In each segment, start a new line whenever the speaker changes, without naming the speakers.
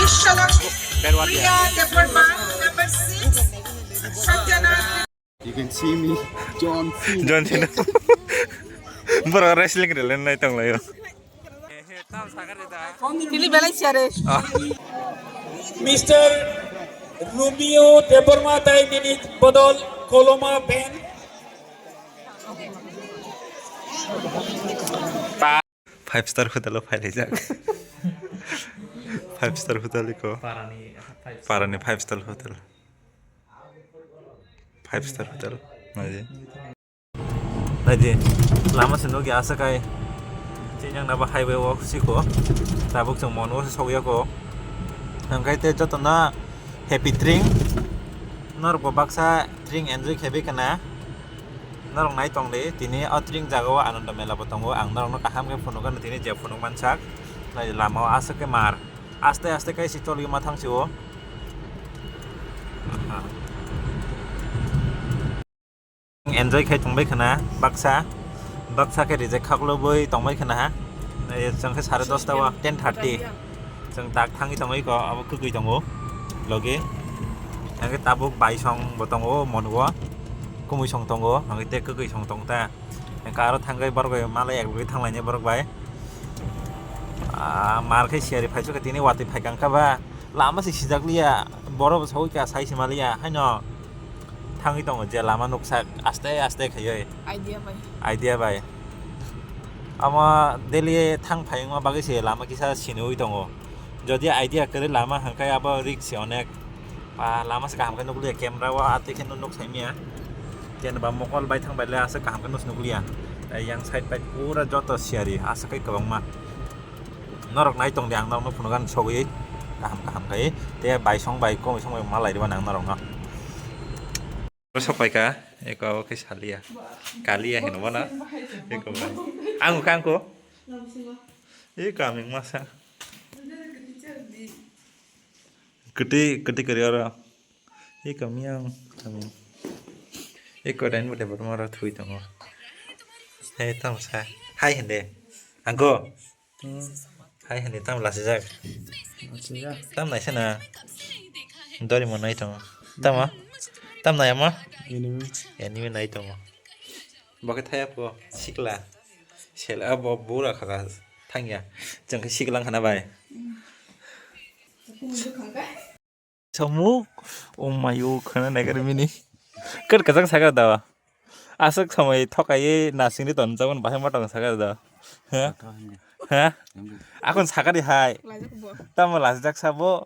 Priya Department number 6, Satyanath.
You can see me, John Cena.
John Cena. Bro wrestling relen nai tong layo.
Pili belai siare.
Mr. Romeo Deborma tay minit bodol koloma pen.
5 star hotel paile jak. 5 star hotel ko. Parani 5 star hotel. 5 star hotel. Naji. Lama seno gi asa kai. Jinjang na ba highway walk si ko. Tabuk jong mon wo sogya ko. Angkai te jotona happy drink. Nor ko baksa drink enjoy khebe kana. Narong nai tong le tini drink jago ananda mela botongo ang narong no kaham ke phono kan tini je phono mansak. Nai lama asa ke mar. Aste aste kai si choli mathang si o. Enjoy khai tongbai khana baksa ke rije khaklo boi tongbai khana jang ke 10:30 ta wa 10:30 jang tak thangi tongai ko abo kugui tongo loge ang ke tabuk bai song botongo mongo kumui song tongo ang te kugui song tongta ang karo thangai borgoi malai ek loi thanglai ne borok bai mar khai siari phaisu ke tini wati phaikang ka ba lama si sijaklia boro soi ka sai simalia haino Tangi tong je lama nuksak aste khayo idea bai ama deli thang phayang ma bagi se lama kisa sinoi tongo jodi idea kare lama hangkai aba risk onek lama se kaham kan nuklia camera wa ate ken nuk saimia ken ba mokol bai thang bai la ase kaham kan nuklia yang side bai pura joto siari ase kai kabang ma norok nai tong diang norok phunogan sogoi kaham kai te bai song bai ko song ma lai diba nang norok na Sampai ka, eko ke salia, kalia hino mana, eko kan, angko, aming masa, gede kerja, miang, eko dan udah bermara thui tongo, tam sa, hai hende, angko, hai hende tam lasijak, tam nai sana, dari mana itu, tam nai ama. Anime nai tong. Bagai thaya po sikla. Sela bo bura khaga thangya. Jang ke siklang khana bai. Samu omayo khana nagar mini. Ker kajak saga dawa. Asak samai thokai nasing ni ton jawan bahai matang saga da. Ha? Akon sagari hai. Tam lasjak sabo.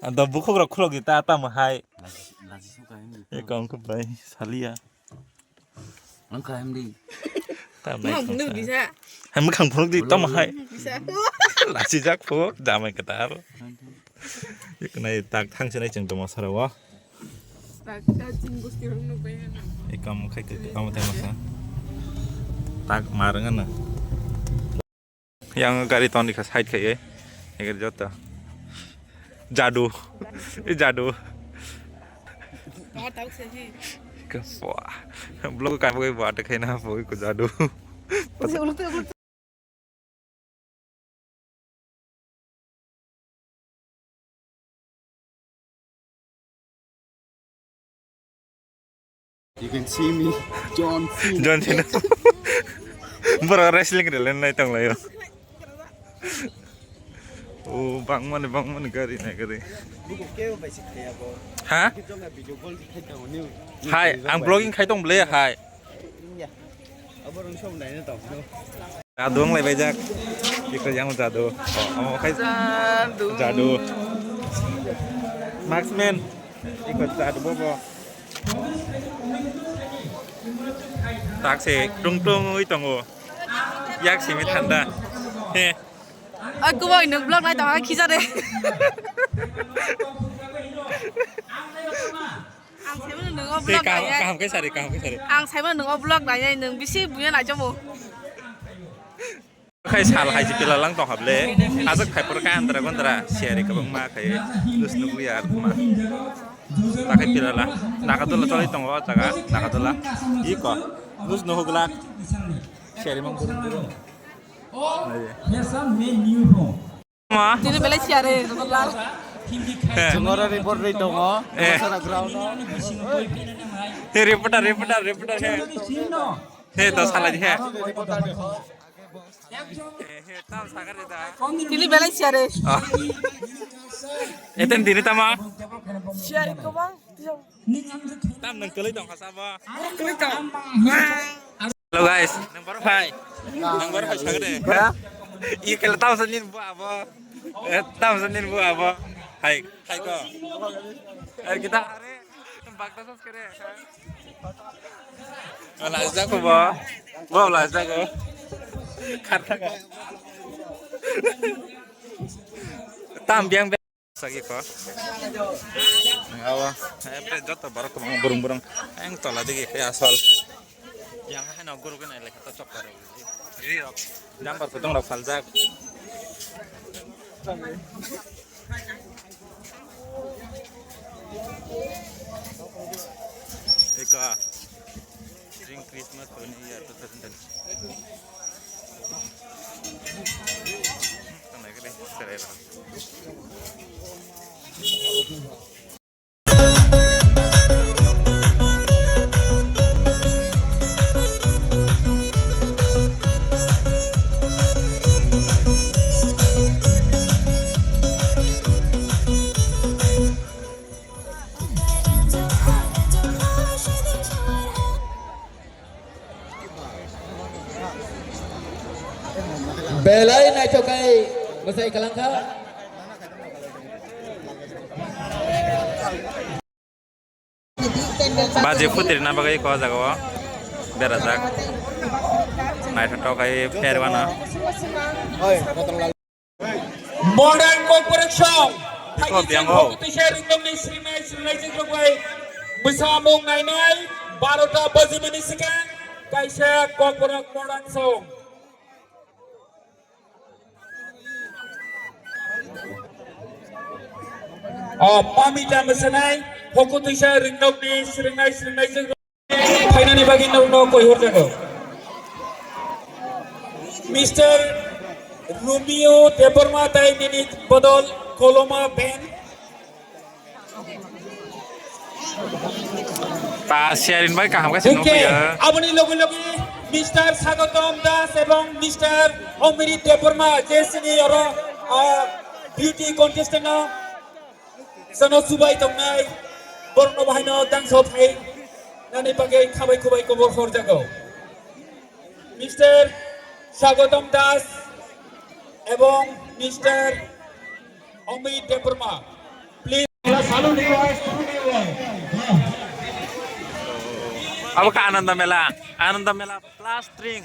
Anda buku gerak kulog kita tam hai. Kau ke bay salia.
Angka MD.
Tam naik bisa. Ham kang pulog di tam hai. Bisa. Lasi jak pulog damai ketar. Ik nai tak thang senai jeng tomo sarawa.
Tak jinggus tirong no bayan.
Ikam kai ke kamu temasa. Tak marengan na. Yang gari ton di side kai eger jota. Jadu. Jadu.
Tahu sih.
Wah, belum kan gue buat kayak apa gue jadu.
You can see me, John Cena.
John Cena. Bro wrestling relen nai tong layo. Oh, bang mana gari naik gari. Hah? Hai, ang vlogging khai tong ble hai. Jadung lai bajak. Ikut yang jadu. Oh, khai jadu. Marksman. Ikut jadu bobo. Tak se tung ui tongo. Yak simi thanda. He.
Aku mau induk blog naik tengah kisah deh.
Kaham ke sari.
Ang saya mau nengok blog nanya neng bisi punya aja mau.
Khai sal khai jipila lang tong hable. Azak khai perkan antara kontra share ke bang ma khai lus nukliar ma. Tak khai pila lah. Nakatola toli tong wa jaga nakatola. Iko lus nuhugla share mang burung.
Oh, there's some menu.
Ma.
Ini belai siare.
Jengora report ri dongo. Masara ground.
Reporter he. He to salah he. Tam sagar ita.
Ini belai siare.
Eten diri tama.
Siare ko bang?
Tam nang kelai dong kasaba. Hello guys, nang baru hai sagar deh. Iya kalau tahu sendiri buat apa? Tahu sendiri buat apa? Hai ko. Kita hari tempat tasas kere. Lazda ko ba? Ba lazda ko. Karena tam biang sagi ko. Awa, pre joto baru ko burung-burung. Ang tola dige kaya asal. Yang hana guru kan elek ta chop karo. Ri rok. Jam par potong rok saljak. Eka drink Christmas ini ya tuh terus. Kan lagi deh, serela.
Belai na chokai masai kalangka.
Baje putri na bagai ko jago. Berazak. Nai thato kai perwana.
Modern corporation.
Ko biang ho.
Sharing dong ni Sri Jogai. Besamong nai 12 bazi menisikan. Kaisa corporate modern song. Pamita mesenai, hoku tuisha ringdok ni seringai jeng. Kaina ni bagi no koi horjago. Mr. Romeo Deborma tai nini bodol koloma ben.
Pa sharing baik kaham kasih nopo ya.
Aboni logi Mr. Sagotom Das ebong Mr. Omiri Deborma jesini oro beauty contestant na. Sano subai tongnai borno bahino dang sopai nani bagai khabai kubai ko bor horjago. Mr. Sagotom Das ebong Mr. Omiri Deborma please salu ni wa
Apa ka Ananda Mela plastering.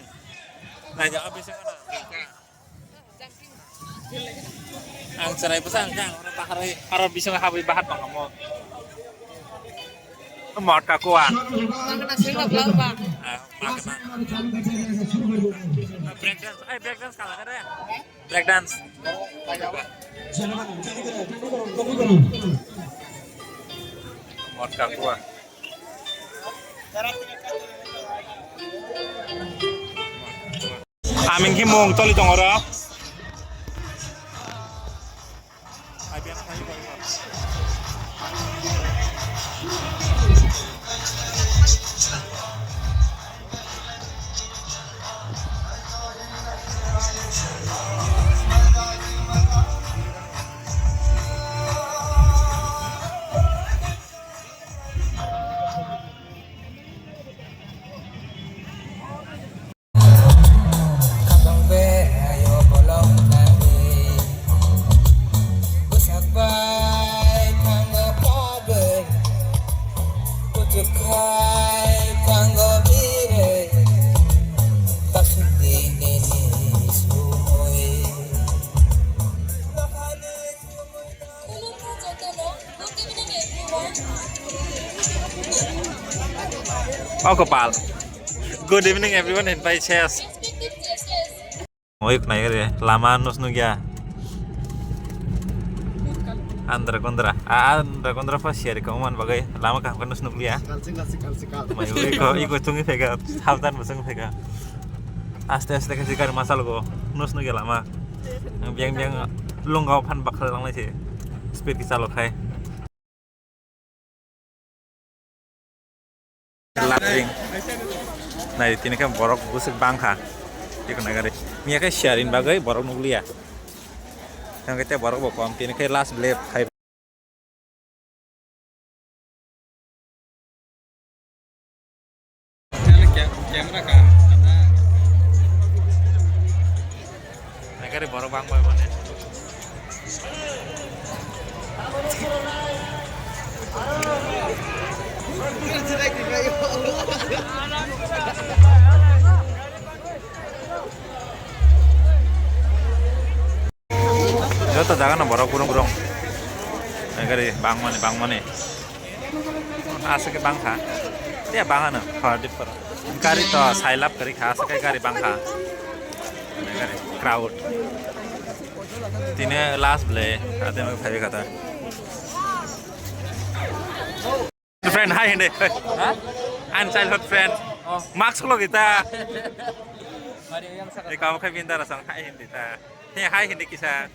Nah, jangan habis yang mana? Ang saray pasang kang orang paharai harap bisa ngahabi bahat bang kamu. Mot ka kuan.
Makna sila blau ba?
Makna. Break dance kalah kan ya? Break dance. Mot ka kuan. Amin ki mong toli tong ora. Oh kepal. Good evening everyone and by chess. Moik naik deh. Lama nus nugia. Andra kontra pas share kauman bagai lama kah kan nus nuklia.
Sikal.
Mai iko tungi pega. Haftan basang pega. Aste kasih kar masal go. Nus nugia lama. Biang lungau pan bakal lang sih speed kita lo kai latring nah di sini kan borok busuk bangka di kena gari mia kai sharing bagai borok nuglia yang kita borok bokom ini kai last blade kai
Kamera kan karena
mereka di borok bang boy mana Jatuh jangan borok burung-burung mereka di bang mana asik bang kah dia bang ana party per kari to sailap kari khas kai kari bang kah mereka di crowd tine last play ada mau phai kata friend hi hinde an childhood friend max lo kita kamu kai pintar sang hi hindi ta hi hindi kisah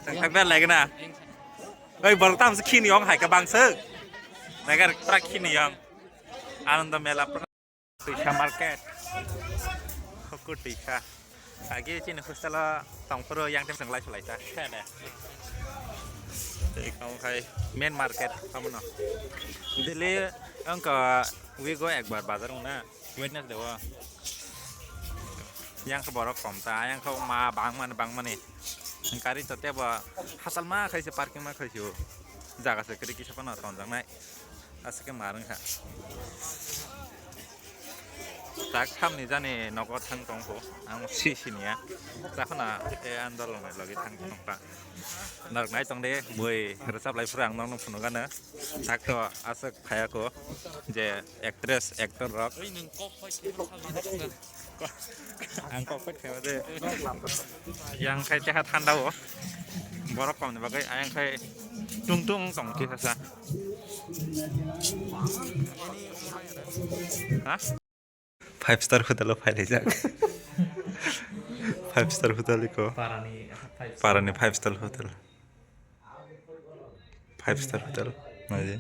sang thakber lagi na oi bortam se kini yong hai ka bang se nagar trak kini yong ananda mela tisha market hokku tisha agi chin hostela tongpro yang tem sang lai sulai ta kene kamu kai main market kamu no dili angka we go ekbar bazar una witness dewa yang ke borok komta yang ke ma bang mana kari setiap hasil mah kayak parking mah kayak jaga sekali kisah pun nonton jangan asik mareng ha tak ham nih jane nokot tang tongko ang sini ya tak na andal lagi tang tongpa nak naik tong deh boy resap live perang nong penuh na tak to asik kayak ko je actress actor rock angkok kayak deh yang kayak cehat handau borok kom nih bagai yang kayak tung tong kisah sa hah 5 star hotel file jak 5 star hotel ko parani 5 star hotel 5 star hotel maje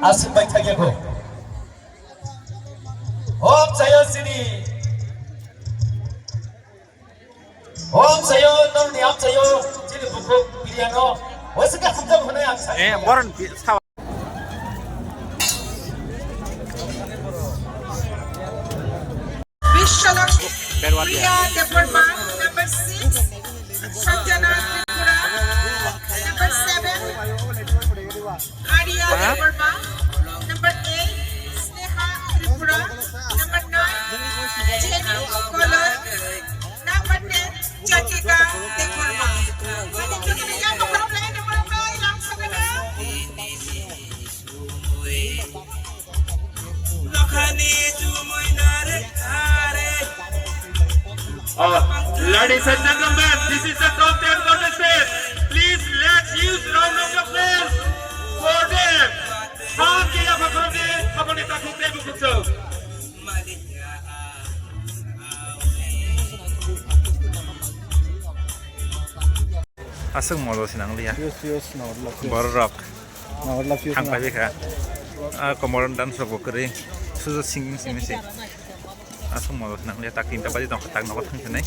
आसिबाय थागेखौ Om sayo sini Om sayo nong ni om sayo sini buku pilihan o Wasika hamzam hone ang sayo
বরণ ছাওয়া
Vishalakshmi
Berwati
Priya Deparma, number 6. Satyana Tripura, number 7. Arya Deparma, number 8. Sneha Tripura, number 9. Jenny Kolar, number 10. Chatika Deparma. Dito na yan, mag-apply na barangay lang sa kanila.
Ladies and gentlemen, this is the top 10 contestants. Please let's use round of applause for them. Haan kaya pakorne, apne takut de bukutso.
asung modal sinang liya borok hangpai bika komoran dan sobo kering susu singing sini sih asung modal sinang liya tak tinta baju tong tak nokot hang senai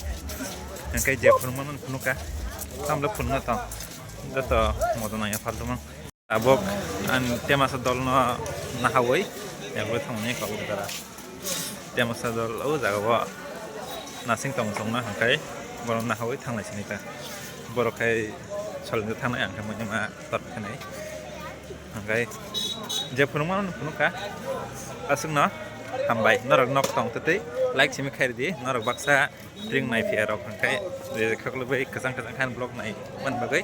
yang kayak jepun mana punuka sambil pununga tong itu modal nanya faldo mang abok an tema sadol no nahawai yang gue tongnya kalau udara tema sadol jaga wa nasing tong song na hangkai borong nahawai tanglai sini ta borok kai soalnya tanah yang kamu cuma tot kenai, angkai jepun mana punuka, asung no, hambai, norok nok tong tete, like simi kai di, norok baksa, drink nai fiarok angkai, di kaklu bay kesang kan blog nai, man bagai,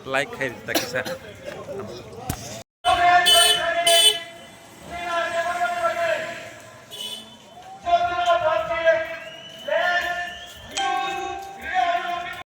like kai tak kisah.